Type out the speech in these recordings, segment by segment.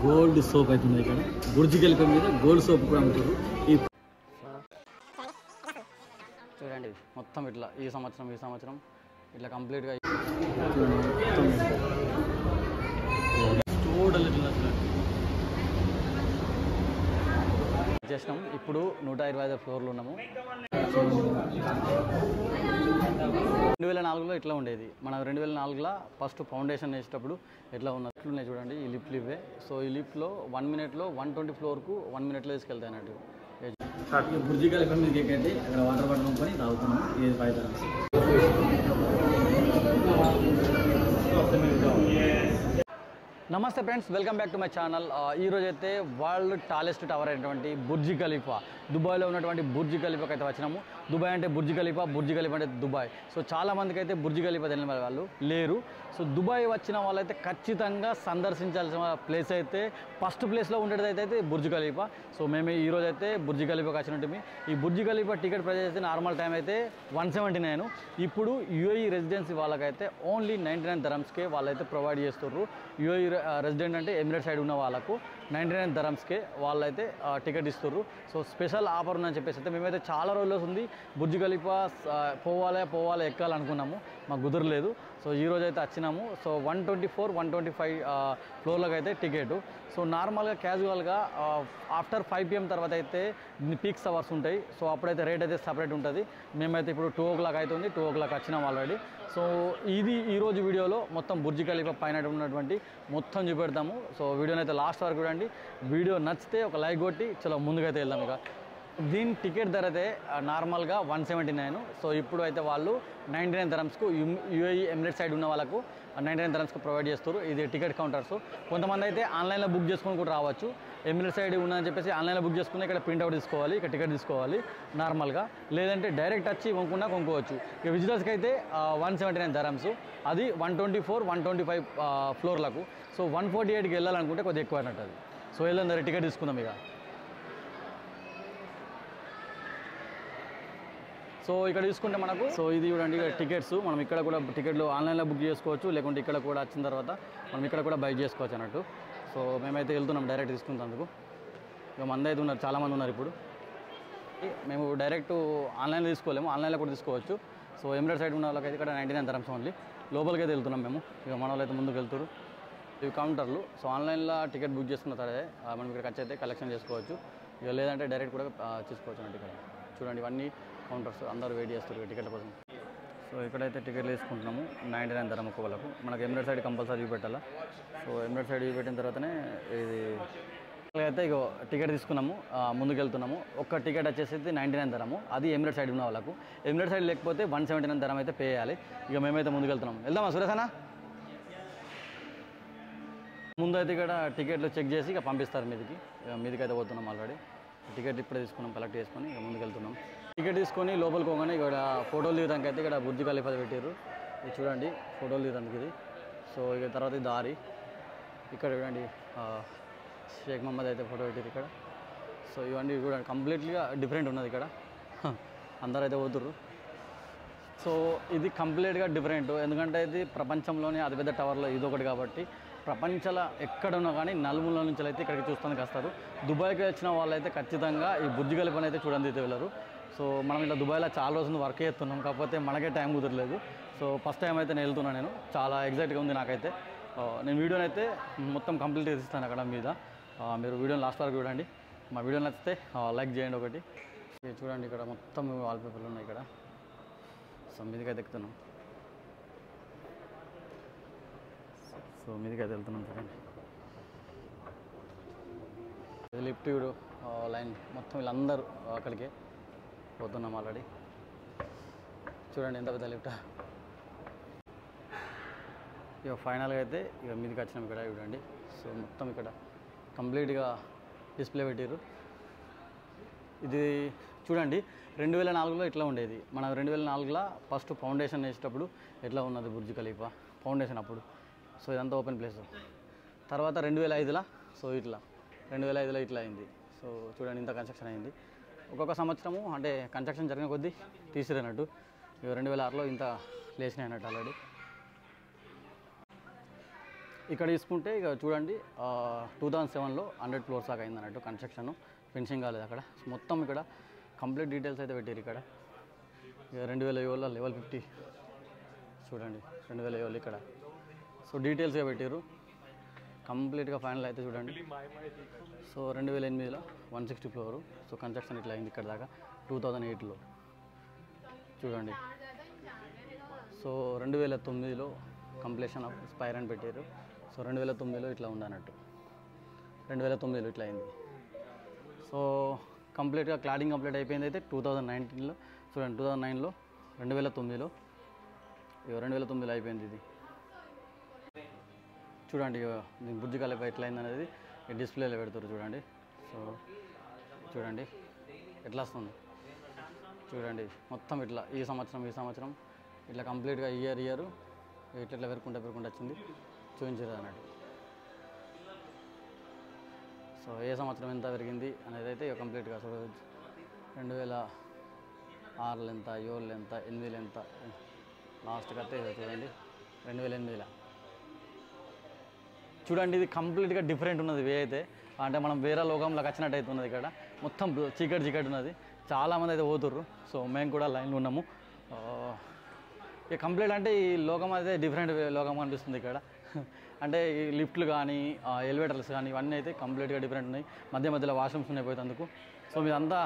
Gold soap అవుతుంది ఇక్కడ Burj Khalifa మీద గోల్డ్ సోప్ కూడా అమ్ముతారు. ఈ చూడండి మొత్తం ఇట్లా ఈ సంవత్సరం ఇట్లా కంప్లీట్గా టోటల్ చేసినాం. ఇప్పుడు 125 ఫ్లోర్లు ఉన్నాము. 2004లో ఇట్లా ఉండేది. మనం 2004లో ఫస్ట్ ఫౌండేషన్ వేసేటప్పుడు ఎట్లా ఉన్నట్లున్నాయి చూడండి. ఈ లిఫ్ట్లు ఇవే. సో ఈ లిఫ్ట్లో 1 మినిట్లో 120 ఫ్లోర్కు 1 మినిట్లో తీసుకెళ్తాయి అన్నట్టు. బుర్జ్ ఖలీఫా మీదకి ఎక్కైతే అక్కడ వాటర్ బాటిల్ కొనుక్కొని తాగుతున్నాం. ఇది 5 dirhams. నమస్తే friends, welcome back to my channel. ఈరోజు అయితే వరల్డ్ టాలెస్ట్ టవర్ అయినటువంటి బుర్జ్ ఖలీఫా, దుబాయ్లో ఉన్నటువంటి బుర్జ్ ఖలీఫాకి అయితే వచ్చినాము. దుబాయ్ అంటే బుర్జ్ ఖలీఫా అంటే దుబాయ్. సో చాలామందికి అయితే బుర్జ్ ఖలీఫా తెలియని వాళ్ళు లేరు. సో దుబాయ్ వచ్చిన వాళ్ళైతే ఖచ్చితంగా సందర్శించాల్సిన ప్లేస్ అయితే ఫస్ట్ ప్లేస్లో ఉండేది అయితే బుర్జ్ ఖలీఫా. సో మేము ఈరోజు అయితే బుర్జ్ ఖలీఫాకి వచ్చినట్టు. ఈ బుర్జ్ ఖలీఫా టికెట్ ప్రైస్ అయితే నార్మల్ టైం అయితే 179. ఇప్పుడు యూఏఈ రెసిడెన్సీ వాళ్ళకైతే ఓన్లీ 99 dirhamsకే వాళ్ళైతే ప్రొవైడ్ చేస్తున్నారు. యూఏఈ రెసిడెంట్ అంటే ఎమిరేట్ సైడ్ ఉన్న వాళ్ళకు 99 dirhamsకే వాళ్ళైతే టికెట్ ఇస్తున్నారు. సో స్పెషల్ ఆఫర్ ఉందని చెప్పేసి అయితే మేమైతే చాలా రోజులు ఉంది బుర్జ్ ఖలీఫా పోవాలి ఎక్కాలనుకున్నాము, మాకు కుదరలేదు. సో ఈరోజు అయితే వచ్చినాము. సో 124, 125 ఫ్లోర్లకు అయితే టికెట్. సో నార్మల్గా క్యాజువల్గా ఆఫ్టర్ 5 PM తర్వాత అయితే పీక్స్ అవర్స్ ఉంటాయి. సో అప్పుడైతే రేట్ అయితే సపరేట్ ఉంటుంది. మేమైతే ఇప్పుడు 2 o'clock అవుతుంది, 2 o'clock వచ్చినాం ఆల్రెడీ. సో ఇది ఈరోజు వీడియోలో మొత్తం బుర్జ్ ఖలీఫా పైన ఉన్నటువంటి మొత్తం చూపెడతాము. సో వీడియోని అయితే లాస్ట్ వరకు చూడండి. వీడియో నచ్చితే ఒక లైక్ కొట్టి చలో ముందుకైతే వెళ్దాం. ఇక దీని టికెట్ ధర అయితే నార్మల్గా 179. సో ఇప్పుడు అయితే వాళ్ళు 99 dirhamsకు యూఏఈ ఎమిరేట్ సైడ్ ఉన్న వాళ్ళకు 99 dirhamsకు ప్రొవైడ్ చేస్తారు. ఇది టికెట్ కౌంటర్స్. కొంతమంది అయితే ఆన్లైన్లో బుక్ చేసుకొని కూడా రావచ్చు. ఎమిరేట్ సైడ్ ఉన్నదని చెప్పేసి ఆన్లైన్లో బుక్ చేసుకుని ఇక్కడ ప్రింట్అవుట్ తీసుకోవాలి, ఇక్కడ టికెట్ తీసుకోవాలి నార్మల్గా. లేదంటే డైరెక్ట్ వచ్చి కొనుక్కోవచ్చు. ఇక విజిటర్స్కి అయితే 179 dirhams. అది 124, 125 ఫ్లోర్లకు. సో 148కి వెళ్ళాలనుకుంటే కొద్దిగా ఎక్కువ అన్నట్టు అది. సో వెళ్ళందరూ టికెట్ తీసుకుందాం ఇక. సో ఇక్కడ తీసుకుంటే మనకు సో ఇది చూడండి ఇక్కడ టికెట్స్. మనం ఇక్కడ కూడా టికెట్లు ఆన్లైన్లో బుక్ చేసుకోవచ్చు, లేకుంటే ఇక్కడ కూడా వచ్చిన తర్వాత మనం ఇక్కడ కూడా బై చేసుకోవచ్చు అన్నట్టు. సో మేమైతే వెళ్తున్నాం డైరెక్ట్ తీసుకున్నందుకు. ఇక మంది అయితే ఉన్నారు, చాలామంది ఉన్నారు. ఇప్పుడు మేము డైరెక్ట్ ఆన్లైన్లో తీసుకోలేము, ఆన్లైన్లో కూడా తీసుకోవచ్చు. సో ఎమిరేట్ సైడ్ ఉన్న వాళ్ళకైతే ఇక్కడ 99 dirhams ఓన్లీ. లోపలికి అయితే వెళ్తున్నాం మేము. ఇక మన వాళ్ళు అయితే ముందుకు వెళ్తారు. ఇవి కౌంటర్లు. సో ఆన్లైన్లో టికెట్ బుక్ చేసుకున్న తర్వాత మనం ఇక్కడ ఖర్చు అయితే కలెక్షన్ చేసుకోవచ్చు. ఇక లేదంటే డైరెక్ట్ కూడా తీసుకోవచ్చు అన్నట్టు. ఇక్కడ చూడండి ఇవన్నీ కౌంటర్స్, అందరూ వెయిట్ చేస్తారు టికెట్ల కోసం. సో ఇక్కడైతే టికెట్లు తీసుకుంటున్నాము 99 dirham ఒక్కొక్కలకు. మనకు ఎమిరేట్ సైడ్ కంపల్సరీ చూపెట్టాలా. సో ఎమిరేట్ సైడ్ చూపెట్టిన తర్వాతనే ఇది అయితే ఇక టికెట్ తీసుకున్నాము, ముందుకు వెళ్తున్నాము. ఒక్క టికెట్ వచ్చేసి 99 dirham. అది ఎమిరేట్ సైడ్ ఉన్న వాళ్ళకు. ఎమిరేట్ సైడ్ లేకపోతే 179 dirham అయితే పే చేయాలి. ఇక మేమైతే ముందుకు వెళ్తున్నాము. వెళ్దామా సురేష్? ముందు అయితే ఇక్కడ టికెట్లు చెక్ చేసి ఇక పంపిస్తారు మీదికి అయితే పోతున్నాం. ఆల్రెడీ టికెట్ ఇప్పుడే తీసుకున్నాం, కలెక్ట్ చేసుకొని ఇక ముందుకు వెళ్తున్నాం. టికెట్ తీసుకొని లోపలికి పోగానే ఇక్కడ ఫోటోలు దిగడానికి అయితే ఇక్కడ బుర్జ్ ఖలీఫా పెట్టారు. ఇది చూడండి ఫోటోలు దిగడానికి ఇది. సో ఇక తర్వాత ఈ దారి ఇక్కడ చూడండి షేక్ మహమ్మద్ అయితే ఫోటో పెట్టారు ఇక్కడ. సో ఇవన్నీ చూడండి కంప్లీట్గా డిఫరెంట్ ఉన్నది ఇక్కడ. అందరూ అయితే పోతుర్రు. సో ఇది కంప్లీట్గా డిఫరెంట్, ఎందుకంటే ఇది ప్రపంచంలోనే అతిపెద్ద టవర్లో ఇదొకటి కాబట్టి ప్రపంచంలో ఎక్కడున్నా కానీ నలుమూల నుంచి అయితే ఇక్కడికి చూస్తానికి వస్తారు. దుబాయ్కి వచ్చిన వాళ్ళైతే ఖచ్చితంగా ఈ బుర్జ్ ఖలీఫాని అయితే చూడండి అయితే వెళ్ళరు. సో మనం ఇలా దుబాయ్లో చాలా రోజులు వర్క్ చేస్తున్నాం, కాకపోతే మనకే టైం కుదరలేదు. సో ఫస్ట్ టైం అయితే నేను వెళ్తున్నాను. నేను చాలా ఎగ్జైట్గా ఉంది నాకైతే. నేను వీడియోని అయితే మొత్తం కంప్లీట్ చేస్తాను అక్కడ మీద. మీరు వీడియోని లాస్ట్ వరకు చూడండి. మా వీడియో నచ్చితే లైక్ చేయండి ఒకటి. చూడండి ఇక్కడ మొత్తం వాల్పేపర్లు ఉన్నాయి ఇక్కడ. సో మీదికి అయితే ఎక్కుతున్నాం. సో మీదికి అయితే వెళ్తున్నాం చూడండి. లిఫ్ట్ లైన్ మొత్తం వీళ్ళందరూ అక్కడికే పోతున్నాం ఆల్రెడీ. చూడండి ఎంత పెద్ద లిఫ్ట్. ఇక ఫైనల్గా అయితే ఇక మీదికి వచ్చినాం ఇక్కడ చూడండి. సో మొత్తం ఇక్కడ కంప్లీట్గా డిస్ప్లే పెట్టారు. ఇది చూడండి 2004లో ఇట్లా ఉండేది. మనం 2004లో ఫస్ట్ ఫౌండేషన్ వేసేటప్పుడు ఎట్లా ఉన్నది బుర్జ్ ఖలీఫా ఫౌండేషన్ అప్పుడు. సో ఇదంతా ఓపెన్ ప్లేస్. తర్వాత 2005లో సో ఇట్లా 2005లో ఇట్లా అయింది. సో చూడండి ఇంత కన్స్ట్రక్షన్ అయింది. ఒక్కొక్క సంవత్సరము అంటే కన్స్ట్రక్షన్ జరిగిన కొద్దీ తీసిరన్నట్టు. 2006లో ఇంత లేచినాయి అన్నట్టు ఆల్రెడీ. ఇక్కడ తీసుకుంటే ఇక చూడండి 2007లో 100 ఫ్లోర్స్ దాకా అయింది అన్నట్టు కన్స్ట్రక్షన్, ఫినిషింగ్ కాలేదు అక్కడ. మొత్తం ఇక్కడ కంప్లీట్ డీటెయిల్స్ అయితే పెట్టారు ఇక్కడ. ఇక 2007లో లెవెల్ 50 చూడండి, 2007 ఇక్కడ. సో డీటెయిల్స్గా పెట్టారు కంప్లీట్గా. ఫైనల్ అయితే చూడండి. సో 2008లో 160 ఫ్లోరు. సో కన్స్ట్రక్షన్ ఇట్లా అయింది ఇక్కడ దాకా 2008లో చూడండి. సో 2009లో కంప్లీషన్ ఆఫ్ స్పైర్ అని పెట్టారు. సో 2009లో ఇట్లా ఉందన్నట్టు, 2009లో ఇట్లా అయింది. సో కంప్లీట్గా క్లాడింగ్ కంప్లీట్ అయిపోయింది అయితే 2019లో చూడండి. 2009లో 2009లో 2009లో అయిపోయింది ఇది చూడండి. బుర్జ్ ఖలీఫా ఎట్లా అయింది అనేది డిస్ప్లేలో పెడతారు చూడండి. సో చూడండి ఎట్లా వస్తుంది చూడండి. మొత్తం ఇట్లా ఈ సంవత్సరం ఇట్లా కంప్లీట్గా ఇయర్ ఇట్లా పెరుకుంటూ వచ్చింది చూపించారు అన్నట్టు. సో ఏ సంవత్సరం ఎంత పెరిగింది అనేది అయితే కంప్లీట్గా చూడవచ్చు. 2006లో ఎంత, 2007లో ఎంత, 2008లో ఎంత, లాస్ట్కి అయితే చూడండి 2008లో చూడండి. ఇది కంప్లీట్గా డిఫరెంట్ ఉన్నది వే అయితే, అంటే మనం వేరే లోకంలోకి వచ్చినట్టు అయితే ఉన్నది. ఇక్కడ మొత్తం చీకటి ఉన్నది. చాలామంది అయితే పోతుర్రు. సో మేము కూడా లైన్లో ఉన్నాము. ఇక కంప్లీట్ అంటే ఈ లోకం అయితే డిఫరెంట్ లోకం అనిపిస్తుంది ఇక్కడ. అంటే ఈ లిఫ్ట్లు కానీ ఎలివేటర్స్ కానీ ఇవన్నీ అయితే కంప్లీట్గా డిఫరెంట్ ఉన్నాయి. మధ్యలో వాష్రూమ్స్ ఉన్నాయి పోయేందుకు. సో మేమంతా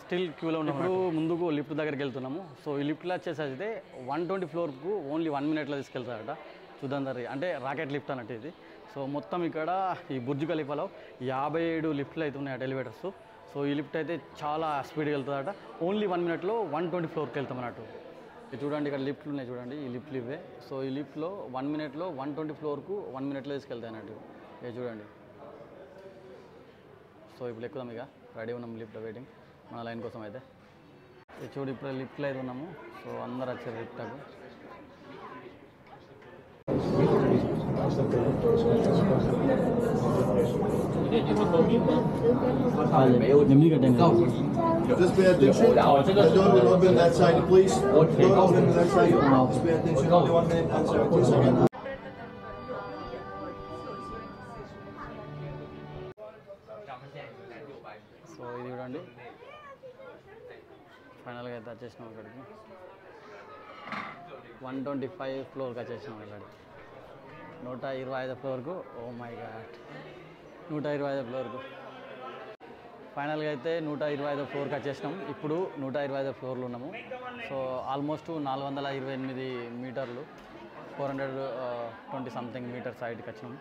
స్టిల్ క్యూలో ఉన్నప్పుడు ముందుకు లిఫ్ట్ దగ్గరికి వెళ్తున్నాము. సో ఈ లిఫ్ట్లో వచ్చేసి అయితే 120 ఫ్లోర్కు ఓన్లీ 1 మినిట్లో తీసుకెళ్తారట. చూద్దాం అంటే రాకెట్ లిఫ్ట్ అన్నట్టు ఇది. సో మొత్తం ఇక్కడ ఈ బుర్జ్ ఖలీఫాలో 57 లిఫ్ట్లు అయితే ఉన్నాయి ఎలివేటర్స్. సో ఈ లిఫ్ట్ అయితే చాలా స్పీడ్గా వెళ్తుందట. ఓన్లీ 1 మినిట్లో 120 ఫ్లోర్కి వెళ్తాం అన్నట్టు. ఇది చూడండి ఇక్కడ లిఫ్ట్లు ఉన్నాయి చూడండి, ఈ లిఫ్ట్లు ఇవే. సో ఈ లిఫ్ట్లో 1 మినిట్లో 120 ఫ్లోర్కు 1 మినిట్లో తీసుకెళ్తాయి అన్నట్టు. ఇది చూడండి. సో ఇప్పుడు ఎక్కుదాం, ఇక రెడీ ఉన్నాం లిఫ్ట్ వెయిటింగ్ మన లైన్ కోసం అయితే. ఇది చూడు ఇప్పుడు లిఫ్ట్లో అయితే ఉన్నాము. సో అందరు వచ్చారు లిఫ్ట్కు. Just pay attention. The door will open that side, please. Door open that side. Just pay attention. Only 1 minute and 17 seconds. So ఇది చూడండి ఫైనల్గా అయితే వచ్చేసినాం ఇక్కడికి. 125 ఫ్లోర్కి వచ్చేసినాం ఇక్కడికి. 125 ఫ్లోర్కు. ఓ మై గాడ్, 125 ఫ్లోర్కు ఫైనల్గా అయితే 125 ఫ్లోర్కి వచ్చేసినాం. ఇప్పుడు 125 ఫ్లోర్లు ఉన్నాము. సో ఆల్మోస్ట్ 428 మీటర్లు, 420 సంథింగ్ మీటర్స్ హైట్కి వచ్చినాము.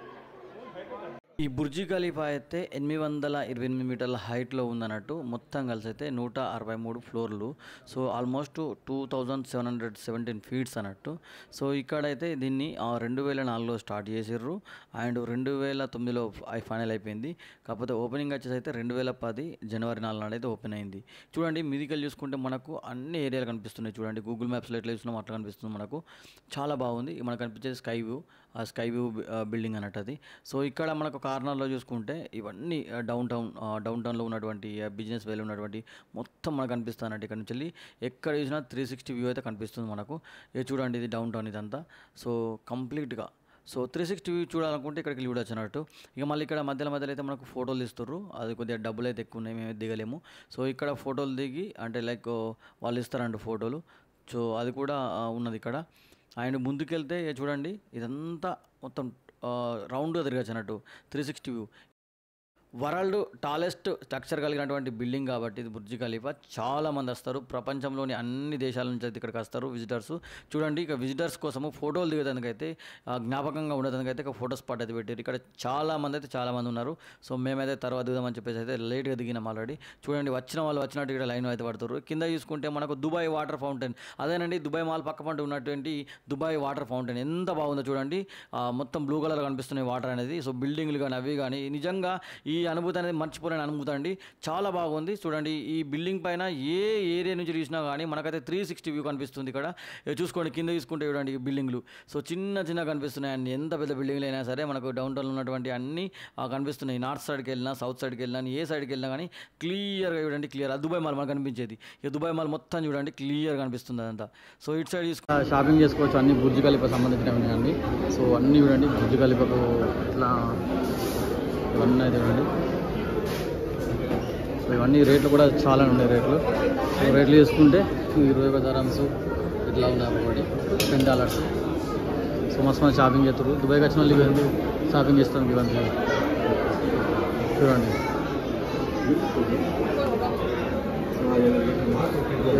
ఈ బుర్జ్ ఖలీఫా అయితే 828 మీటర్ల హైట్లో ఉందన్నట్టు. మొత్తం కలిసి అయితే 163 ఫ్లోర్లు. సో ఆల్మోస్ట్ 2717 ఫీట్స్ అన్నట్టు. సో ఇక్కడైతే దీన్ని 2004లో స్టార్ట్ చేసిర్రు అండ్ 2009లో ఫైనల్ అయిపోయింది. కాకపోతే ఓపెనింగ్ వచ్చేసి అయితే 2010 జనవరి 4 నాడు అయితే ఓపెన్ అయింది. చూడండి మీదికల్ చూసుకుంటే మనకు అన్ని ఏరియాలు కనిపిస్తున్నాయి చూడండి. గూగుల్ మ్యాప్స్లో ఎట్లా చూసినామో అట్లా కనిపిస్తుంది మనకు. చాలా బాగుంది. మనకు కనిపించేది స్కై వ్యూ, ఆ స్కై వ్యూ బిల్డింగ్ అన్నట్టు అది. సో ఇక్కడ మనకు కార్నర్లో చూసుకుంటే ఇవన్నీ డౌన్ టౌన్లో ఉన్నటువంటి బిజినెస్ వేలో ఉన్నటువంటి మొత్తం మనకు కనిపిస్తానంటే ఇక్కడ నుంచి వెళ్ళి ఎక్కడ చూసినా 360 వ్యూ అయితే కనిపిస్తుంది మనకు. ఇది చూడండి ఇది డౌన్ టౌన్ ఇదంతా. సో కంప్లీట్గా సో 360 వ్యూ చూడాలనుకుంటే ఇక్కడికి చూడొచ్చు అన్నట్టు. ఇక మళ్ళీ ఇక్కడ మధ్యలో అయితే మనకు ఫోటోలు తీస్తారు. అది కొద్దిగా డబ్బులు అయితే ఎక్కువ ఉన్నాయి, మేము దిగలేము. సో ఇక్కడ ఫోటోలు దిగి అంటే లైక్ వాళ్ళు ఇస్తారంట ఫోటోలు. సో అది కూడా ఉన్నది ఇక్కడ. అండ్ ముందుకెళ్తే చూడండి ఇదంతా మొత్తం రౌండ్గా తిరగచ్చు అన్నట్టు 360 వ్యూ. వరల్డ్ టాలెస్ట్ స్ట్రక్చర్ కలిగినటువంటి బిల్డింగ్ కాబట్టి ఇది బుర్జ్ ఖలీఫా. చాలామంది వస్తారు, ప్రపంచంలోని అన్ని దేశాల నుంచి అయితే ఇక్కడికి వస్తారు విజిటర్స్. చూడండి ఇక విజిటర్స్ కోసము ఫోటోలు దిగేదానికైతే జ్ఞాపకంగా ఉండేదానికైతే ఇక ఫోటో స్పాట్ అయితే పెట్టారు. ఇక్కడ చాలామంది ఉన్నారు. సో మేమైతే తర్వాత దిగుదామని చెప్పేసి అయితే లేట్గా దిగినాం ఆల్రెడీ. చూడండి వచ్చిన వాళ్ళు వచ్చినట్టు ఇక్కడ లైన్ అయితే పడుతారు. కింద చూసుకుంటే మనకు దుబాయ్ వాటర్ ఫౌంటైన్, అదేనండి దుబాయ్ మాల్ పక్క పంట ఉన్నటువంటి దుబాయ్ వాటర్ ఫౌంటైన్ ఎంత బాగుందో చూడండి. మొత్తం బ్లూ కలర్ కనిపిస్తున్నాయి వాటర్ అనేది. సో బిల్డింగ్లు కానీ అవి కానీ నిజంగా ఈ అనుభూతి అనేది మర్చిపోలేని అనుభూతి అండి. చాలా బాగుంది చూడండి. ఈ బిల్డింగ్ పైన ఏ ఏరియా నుంచి చూసినా కానీ మనకైతే 360 వ్యూ కనిపిస్తుంది. ఇక్కడ చూసుకోండి, కింద చూసుకుంటే చూడండి ఈ బిల్డింగ్లు సో చిన్న కనిపిస్తున్నాయండి. ఎంత పెద్ద బిల్డింగ్లు అయినా సరే మనకు డౌన్ టౌన్లో ఉన్నటువంటి అన్నీ కనిపిస్తున్నాయి. నార్త్ సైడ్కి వెళ్ళినా, సౌత్ సైడ్కి వెళ్ళినా, ఏ సైడ్కి వెళ్ళినా కానీ క్లియర్గా చూడండి. క్లియర్ దుబాయ్ మాల్ మనకు కనిపించేది. ఈ దుబాయ్ మాల్ మొత్తం చూడండి క్లియర్ కనిపిస్తుంది అదంతా. సో ఇటు సైడ్ షాపింగ్ చేసుకోవచ్చు, అన్ని బుర్జ్ ఖలీఫా సంబంధించినవి అండి. సో అన్నీ చూడండి బుర్జ్ ఖలీఫాకు ఇట్లా ఇవన్నీ అయితే చూడండి. సో ఇవన్నీ రేట్లు కూడా చాలా ఉన్నాయి రేట్లు. సో రేట్లు చూసుకుంటే 21 dirhams ఇట్లా ఉన్నాయి ఒకటి $10. సో మస్తు షాపింగ్ చేస్తారు. దుబాయ్కి వచ్చిన వాళ్ళు ఇవన్నీ షాపింగ్ చేస్తాను ఇవన్నీ చూడండి.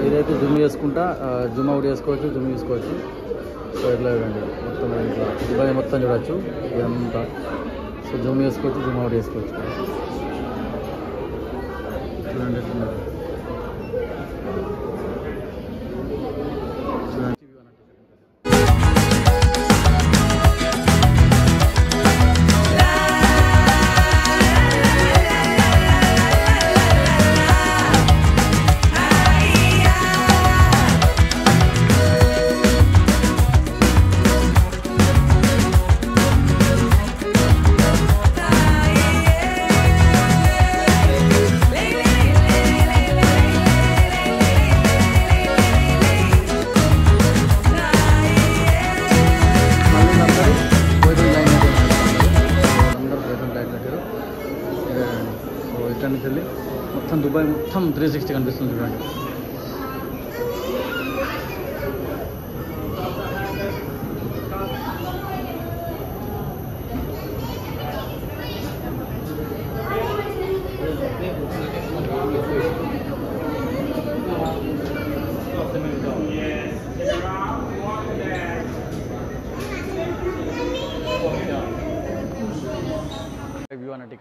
ఇదైతే జూమ్ చేసుకుంటా జూమ్ అవుట్ చేసుకోవచ్చు, జూమ్ చేసుకోవచ్చు. సో ఇట్లా చూడండి మొత్తం ఇట్లా దుబాయ్ మొత్తం చూడవచ్చు ఇదంతా. సో జూమ్ చేసుకోవచ్చు, జూమ్ అవుట్ చేసుకోవచ్చు చూడండి. మొత్తం దుబాయ్ మొత్తం 360 కనిపిస్తుంది చూడండి. వ్యూ అన్నట్టు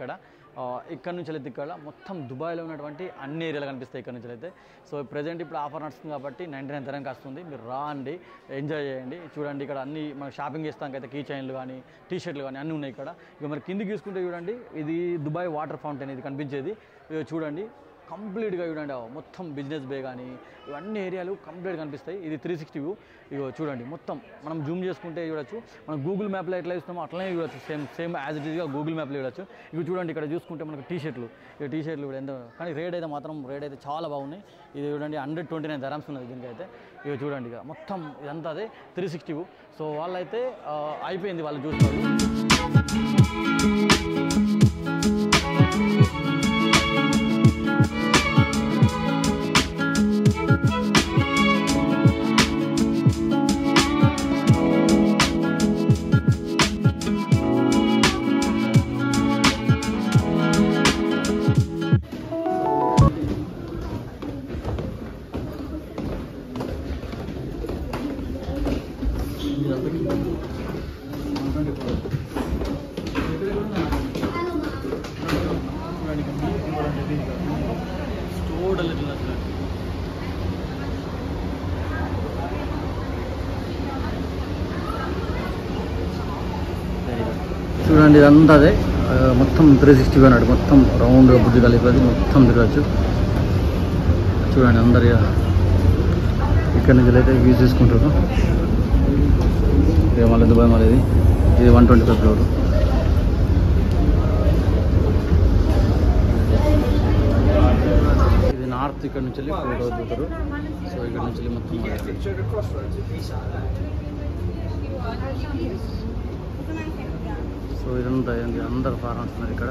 ఇక్కడ నుంచి అయితే ఇక్కడ మొత్తం దుబాయ్లో ఉన్నటువంటి అన్ని ఏరియాలు కనిపిస్తాయి ఇక్కడ నుంచి అయితే. సో ప్రజెంట్ ఇప్పుడు ఆఫర్ నడుస్తుంది కాబట్టి 99 dirhams వస్తుంది. మీరు రాండి, ఎంజాయ్ చేయండి. చూడండి ఇక్కడ అన్ని మనం షాపింగ్ చేస్తానికైతే కీ చైన్లు కానీ, టీ షర్ట్లు కానీ అన్నీ ఉన్నాయి ఇక్కడ. ఇక మరి కిందికి చూసుకుంటే చూడండి ఇది దుబాయ్ వాటర్ ఫౌంటైన్ ఇది కనిపించేది. చూడండి కంప్లీట్గా చూడండి మొత్తం బిజినెస్ బే కానీ ఇవన్నీ ఏరియాలు కంప్లీట్ కనిపిస్తాయి. ఇది 360 వ్యూ. ఇగో చూడండి మొత్తం మనం జూమ్ చేసుకుంటే చూడొచ్చు. మనం గూగుల్ మ్యాప్లో ఎట్లా ఇస్తున్నామో అట్లనే చూడొచ్చు. సేమ్ యాజ్ ఇట్ ఈస్గా గూగుల్ మ్యాప్లో చూడొచ్చు. ఇవి చూడండి ఇక్కడ చూసుకుంటే మనకు టీ షర్ట్లు కూడా ఎంత కానీ రేట్ అయితే చాలా బాగున్నాయి. ఇది చూడండి 129 dirhams ఉన్నది దీనికైతే. ఇవి చూడండి ఇక మొత్తం ఇదంతా అదే 360 వ్యూ. సో వాళ్ళైతే అయిపోయింది వాళ్ళు చూస్తున్నారు. చూడండి ఇదంతా అదే మొత్తం 360 అన్నాడు. మొత్తం రౌండ్ బుర్జ్ ఖలీఫా మొత్తం తిరగచ్చు. చూడండి అందరు ఇక్కడ నుంచి అయితే వ్యూ తీసుకుంటారు. ఇక మళ్ళీ దుబాయ్ మళ్ళీ ఇది 125 ఫ్లోర్. ఇది నార్త్. ఇక్కడ నుంచి వెళ్ళి ఫోటో దిగుతారు. సో ఇక్కడ నుంచి వెళ్ళి మొత్తం సో ఇదంతా అందరు ఫారెన్స్ ఉన్నారు ఇక్కడ.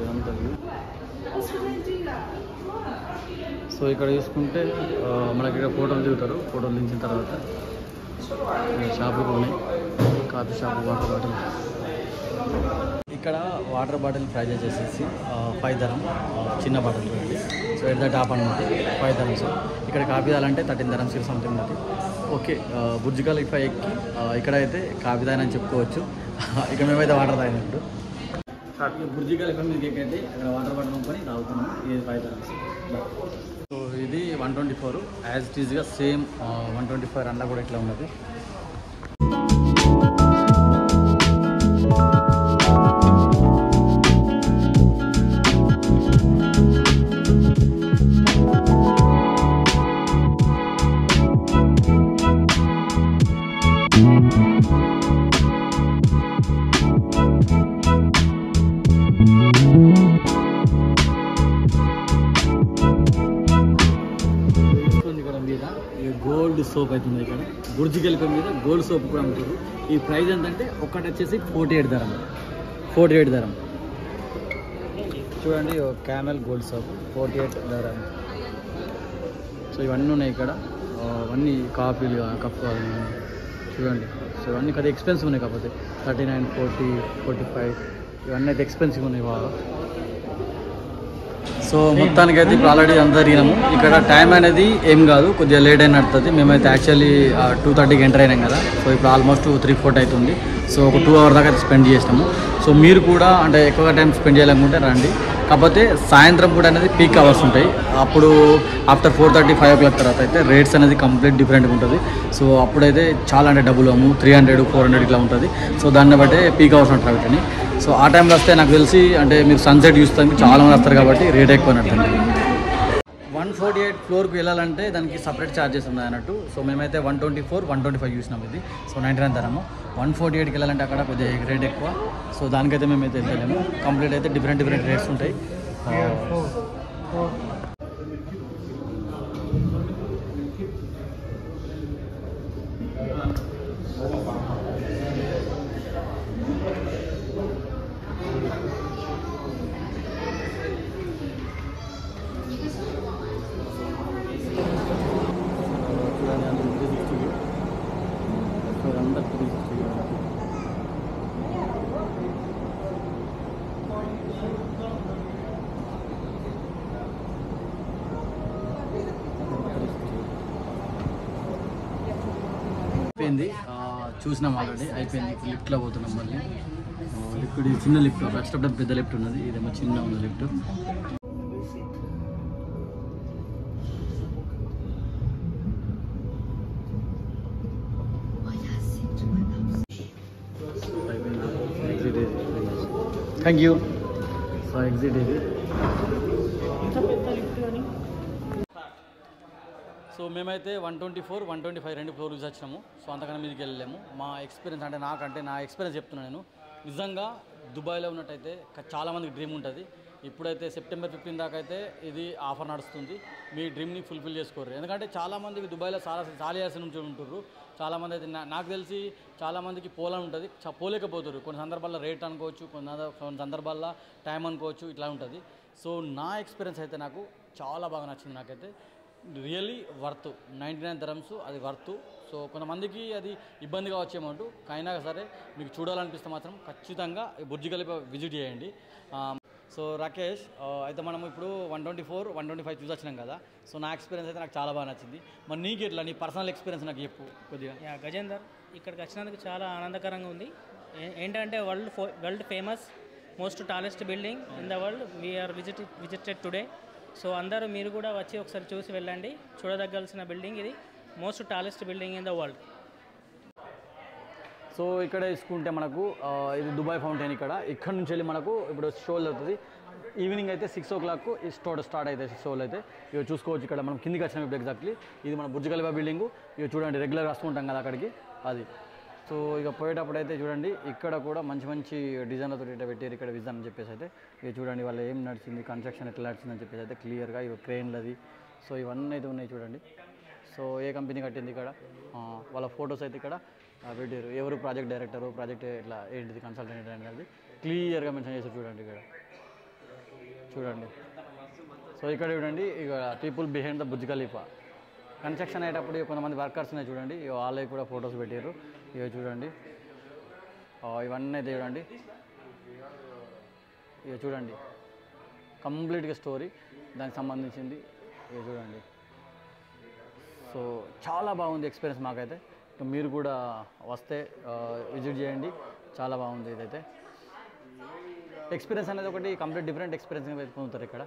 ఇదంతా సో ఇక్కడ చూసుకుంటే మనకి ఇక్కడ ఫోటోలు దిగుతారు. ఫోటోలు దించిన తర్వాత షాపులు ఉన్నాయి. Coffee shop, water bottle. ఇక్కడ వాటర్ బాటిల్ ప్రైజ్ వచ్చేసేసి 5 dirhams చిన్న బాటిల్ ఉంది. సో ఎట్ ద టాప్ అనమాట 5 dirhams. ఇక్కడ కాఫీ తాగాలంటే 13 dirhams సంథింగ్ ఉంది. ఓకే బుర్జ్ ఖలీఫా ఎక్కి ఇక్కడైతే కాఫీ తాగని చెప్పుకోవచ్చు. ఇక్కడ మేమైతే వాటర్ తాగినప్పుడు బుర్జ్ ఖలీఫా మీకు ఎక్కైతే అక్కడ వాటర్ బాటిల్ కొనుక్కొని తాగుతున్నాం. ఇది 5 dirhams. సో ఇది 124 యాజ్ ఇట్ ఈజ్గా సేమ్ 125 అన్న కూడా ఇట్లా ఉన్నది. గోల్డ్ సోప్ అవుతుంది ఇక్కడ బుర్జ్ ఖలీఫా మీద గోల్డ్ సోప్ కూడా అమ్ముతారు. ఈ ప్రైస్ ఎంతంటే ఒకటి వచ్చేసి 48 దరం. చూడండి క్యామెల్ గోల్డ్ సోప్ 48 దరం. సో ఇవన్నీ ఉన్నాయి ఇక్కడ, అవన్నీ కాఫీలు కప్ చూడండి. సో ఇవన్నీ కదా ఎక్స్పెన్సివ్ ఉన్నాయి, కాకపోతే 39, 40, 45 ఇవన్నీ అయితే ఎక్స్పెన్సివ్ ఉన్నాయి బాగా. సో మొత్తానికి అయితే ఇప్పుడు ఆల్రెడీ అంతా తిరిగినాము. ఇక్కడ టైం అనేది ఏం కాదు, కొద్దిగా లేట్ అయిన నడుతుంది. మేమైతే యాక్చువల్లీ 2:30కి ఎంటర్ అయినాం కదా. సో ఇప్పుడు ఆల్మోస్ట్ 3-4 అవుతుంది. సో ఒక 2 hours దాకా స్పెండ్ చేసినాము. సో మీరు కూడా అంటే ఎక్కువగా టైం స్పెండ్ చేయాలనుకుంటే రండి. కాకపోతే సాయంత్రం పూట అనేది పీక్ అవర్స్ ఉంటాయి. అప్పుడు ఆఫ్టర్ 4:30, 5 o'clock తర్వాత అయితే రేట్స్ అనేది కంప్లీట్ డిఫరెంట్గా ఉంటుంది. సో అప్పుడైతే చాలా అంటే డబ్బులు 300, 400 ఇట్లా ఉంటుంది. సో దాన్ని బట్టే పీక్ అవర్స్ అంటారు వీటిని. సో ఆ టైంలో వస్తే నాకు తెలిసి అంటే మీరు సన్సెట్ చూస్తానికి చాలా మంది వస్తారు కాబట్టి రేట్ ఎక్కువ అన్నట్టు. 148 ఫ్లోర్కి వెళ్ళాలంటే దానికి సపరేట్ ఛార్జెస్ ఉన్నాయి అన్నట్టు. సో మేమైతే 124, 125 చూసినాం ఇది. సో 99 ధరము. 148కి వెళ్ళాలంటే అక్కడ కొద్దిగా రేట్ ఎక్కువ. సో దానికైతే మేమైతే వెళ్ళలేము. కంప్లీట్ అయితే డిఫరెంట్ రేట్స్ ఉంటాయి. అయిపోయింది, చూసినాం ఆల్రెడీ అయిపోయింది. ఇప్పుడు లిఫ్ట్లో పోతున్నాం మళ్ళీ. లిఫ్ట్ చిన్న లిఫ్ట్, వచ్చేటప్పుడు పెద్ద లిఫ్ట్ ఉన్నది, ఇదేమో చిన్న ఉన్న lift. Thank you. So exit ఇది. సో మేమైతే 124, 125 రెండు ఫ్లోర్ యూజ్ వచ్చినాము. సో అంతకన్నా మీదకి వెళ్ళలేము. మా ఎక్స్పీరియన్స్ అంటే నా ఎక్స్పీరియన్స్ చెప్తున్నాను నేను. నిజంగా దుబాయ్లో ఉన్నట్టయితే చాలామందికి డ్రీమ్ ఉంటుంది. ఇప్పుడైతే September 15 దాకా అయితే ఇది ఆఫర్ నడుస్తుంది. మీ డ్రీమ్ని ఫుల్ఫిల్ చేసుకోరు. ఎందుకంటే చాలామందికి దుబాయ్లో చాలా ఇయర్స్ నుంచి ఉంటుర్రు. చాలామంది అయితే నాకు తెలిసి చాలామందికి పోలని ఉంటుంది, పోలేకపోతారు. కొన్ని సందర్భాల్లో రేట్ అనుకోవచ్చు, కొన్ని సందర్భాల్లో టైం అనుకోవచ్చు, ఇట్లా ఉంటుంది. సో నా ఎక్స్పీరియన్స్ అయితే నాకు చాలా బాగా నచ్చింది. నాకైతే రియల్లీ వర్త్ 99 dirhams, అది వర్త్. సో కొంతమందికి అది ఇబ్బందిగా వచ్చే అమౌంట్, అయినా సరే మీకు చూడాలనిపిస్తే మాత్రం ఖచ్చితంగా బుర్జ్ ఖలీఫా విజిట్ చేయండి. సో రాకేష్, అయితే మనం ఇప్పుడు 124, 125 చూసి వచ్చినాం కదా. సో నా ఎక్స్పీరియన్స్ అయితే నాకు చాలా బాగా నచ్చింది. మరి నీకు ఎట్లా, నీ పర్సనల్ ఎక్స్పీరియన్స్ నాకు చెప్పు కొద్దిగా. గజేందర్, ఇక్కడికి వచ్చినందుకు చాలా ఆనందకరంగా ఉంది. ఏంటంటే world famous most tallest building in the world we are visited today. So అందరూ మీరు కూడా వచ్చి ఒకసారి చూసి వెళ్ళండి. చూడదగ్గాల్సిన బిల్డింగ్ ఇది, most tallest building in the world. So ఇక్కడ తీసుకుంటే మనకు ఇది దుబాయ్ ఫౌంటైన్. ఇక్కడ నుంచి వెళ్ళి మనకు ఇప్పుడు షోలు అవుతుంది. ఈవినింగ్ అయితే 6 o'clock ఈ స్టార్ట్ అయితే 6 షోలు అయితే ఇక చూసుకోవచ్చు. ఇక్కడ మనం కిందికి వచ్చినాం ఇప్పుడు ఎగ్జాక్ట్లీ. ఇది మన బుర్జ్ ఖలీఫా బిల్డింగు. ఇక చూడండి, రెగ్యులర్ వస్తుంటాం కదా అక్కడికి, అది. సో ఇక పోయేటప్పుడు అయితే చూడండి, ఇక్కడ కూడా మంచి డిజైన్లతో ఇట్లా పెట్టారు ఇక్కడ విజన్ అని చెప్పేసి అయితే. ఇక చూడండి వాళ్ళు ఏం నడిచింది, కన్స్ట్రక్షన్ ఎట్లా నడిచిందని చెప్పేసి అయితే క్లియర్గా ఇక క్రెయిన్లది. సో ఇవన్నీ అయితే ఉన్నాయి చూడండి. సో ఏ కంపెనీ కట్టింది ఇక్కడ, వాళ్ళ ఫొటోస్ అయితే ఇక్కడ పెట్టారు. ఎవరు ప్రాజెక్ట్ డైరెక్టరు, ప్రాజెక్ట్ ఇట్లా ఏంటిది, కన్సల్టెంట్ అనేది క్లియర్గా మెన్షన్ చేశారు చూడండి ఇక్కడ చూడండి. సో ఇక్కడ చూడండి, ఇక people behind the Burj Khalifa. Construction అయ్యేటప్పుడు కొంతమంది వర్కర్స్ ఉన్నాయి చూడండి, వాళ్ళకి కూడా ఫొటోస్ పెట్టారు. ఇక చూడండి, ఇవన్నీ అయితే చూడండి. ఇక చూడండి కంప్లీట్గా స్టోరీ దానికి సంబంధించింది. ఇక చూడండి, సో చాలా బాగుంది ఎక్స్పీరియన్స్ మాకైతే. మీరు కూడా వస్తే విజిట్ చేయండి, చాలా బాగుంది. ఇదైతే ఎక్స్పీరియన్స్ అనేది ఒకటి కంప్లీట్ డిఫరెంట్ ఎక్స్పీరియన్స్ పొందుతారు ఇక్కడ.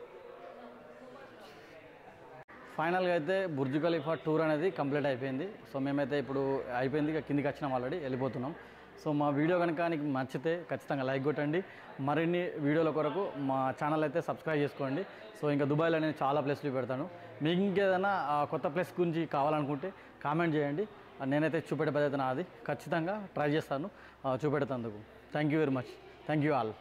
ఫైనల్గా అయితే బుర్జ్ ఖలీఫా టూర్ అనేది కంప్లీట్ అయిపోయింది. సో మేమైతే ఇప్పుడు అయిపోయింది, ఇక కిందికి వచ్చినాం, ఆల్రెడీ వెళ్ళిపోతున్నాం. సో మా వీడియో కనుక మీకు నచ్చితే ఖచ్చితంగా లైక్ కొట్టండి. మరిన్ని వీడియోల కొరకు మా ఛానల్ అయితే సబ్స్క్రైబ్ చేసుకోండి. సో ఇంకా దుబాయ్లో నేను చాలా ప్లేస్లు పెడతాను. మీకు ఇంకేదైనా కొత్త ప్లేస్ గురించి కావాలనుకుంటే కామెంట్ చేయండి. నేనైతే చూపెట్టే బాధ్యత నాది. ఖచ్చితంగా ట్రై చేస్తాను చూపెడతాను. Thank you very much. Thank you all.